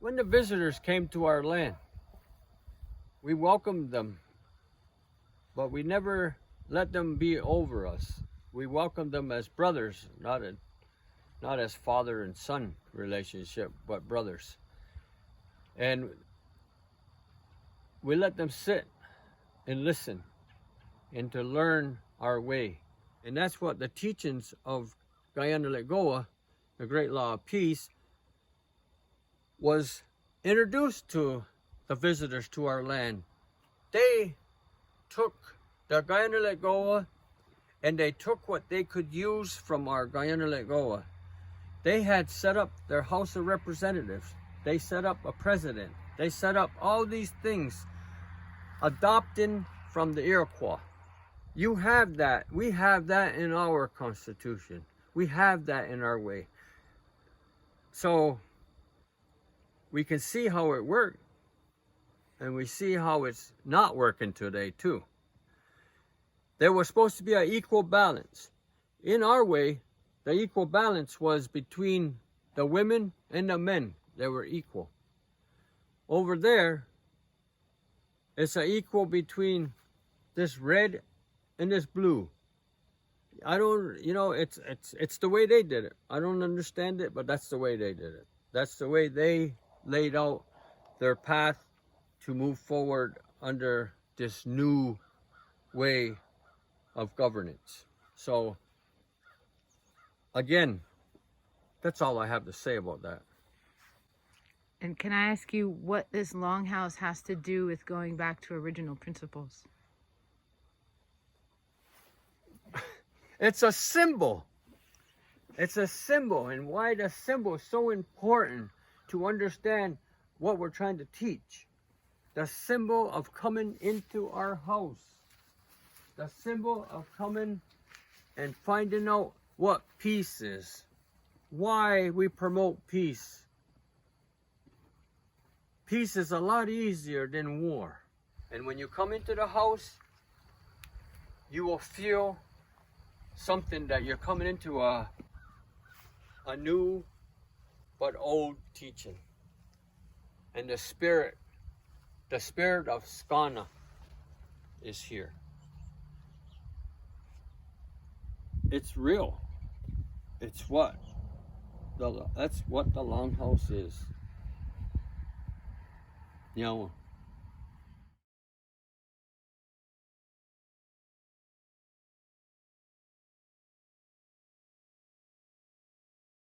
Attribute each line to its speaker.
Speaker 1: when the visitors came to our land, we welcomed them, but we never let them be over us. We welcomed them as brothers, not as father and son relationship, but brothers. And we let them sit and listen and to learn our way. And that's what the teachings of Kanerahtiio, the Great Law of Peace, was introduced to the visitors to our land. They took the Kanerahtiio and they took what they could use from our Kanerahtiio. They had set up their House of Representatives. They set up a president. They set up all these things, adopting from the Iroquois. You have that. We have that in our Constitution. We have that in our way. So we can see how it worked, and we see how it's not working today too. There was supposed to be an equal balance. In our way, the equal balance was between the women and the men. They were equal. Over there, it's an equal between this red and this blue. I don't, it's the way they did it. I don't understand it, but that's the way they did it. That's the way they laid out their path to move forward under this new way of governance. So, again, that's all I have to say about that.
Speaker 2: And can I ask you what this Longhouse has to do with going back to original principles?
Speaker 1: It's a symbol. It's a symbol, and why the symbol is so important to understand what we're trying to teach. The symbol of coming into our house. The symbol of coming and finding out what peace is. Why we promote peace. Peace is a lot easier than war. And when you come into the house, you will feel something that you're coming into a new but old teaching. And the spirit of Skana is here. It's real. That's what the Longhouse is. Yeah.